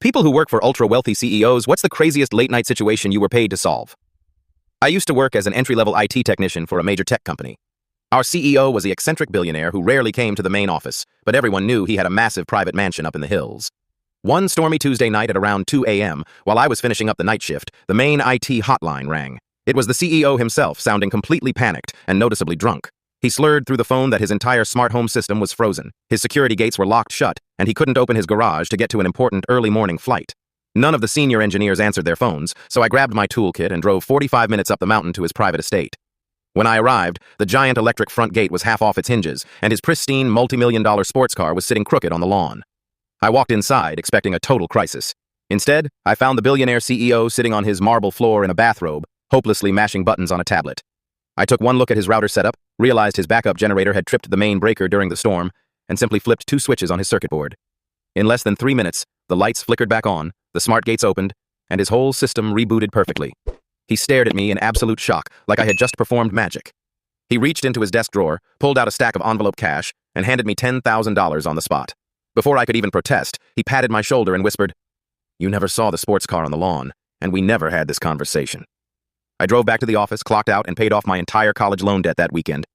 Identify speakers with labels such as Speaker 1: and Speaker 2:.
Speaker 1: People who work for ultra-wealthy CEOs, what's the craziest late-night situation you were paid to solve? I used to work as an entry-level IT technician for a major tech company. Our CEO was the eccentric billionaire who rarely came to the main office, but everyone knew he had a massive private mansion up in the hills. One stormy Tuesday night at around 2 a.m., while I was finishing up the night shift, the main IT hotline rang. It was the CEO himself, sounding completely panicked and noticeably drunk. He slurred through the phone that his entire smart home system was frozen. His security gates were locked shut, and he couldn't open his garage to get to an important early morning flight. None of the senior engineers answered their phones, so I grabbed my toolkit and drove 45 minutes up the mountain to his private estate. When I arrived, the giant electric front gate was half off its hinges, and his pristine multi-million-dollar sports car was sitting crooked on the lawn. I walked inside, expecting a total crisis. Instead, I found the billionaire CEO sitting on his marble floor in a bathrobe, hopelessly mashing buttons on a tablet. I took one look at his router setup, realized his backup generator had tripped the main breaker during the storm, and simply flipped 2 switches on his circuit board. In less than 3 minutes, the lights flickered back on, the smart gates opened, and his whole system rebooted perfectly. He stared at me in absolute shock, like I had just performed magic. He reached into his desk drawer, pulled out a stack of envelope cash, and handed me $10,000 on the spot. Before I could even protest, he patted my shoulder and whispered, "You never saw the sports car on the lawn, and we never had this conversation." I drove back to the office, clocked out, and paid off my entire college loan debt that weekend,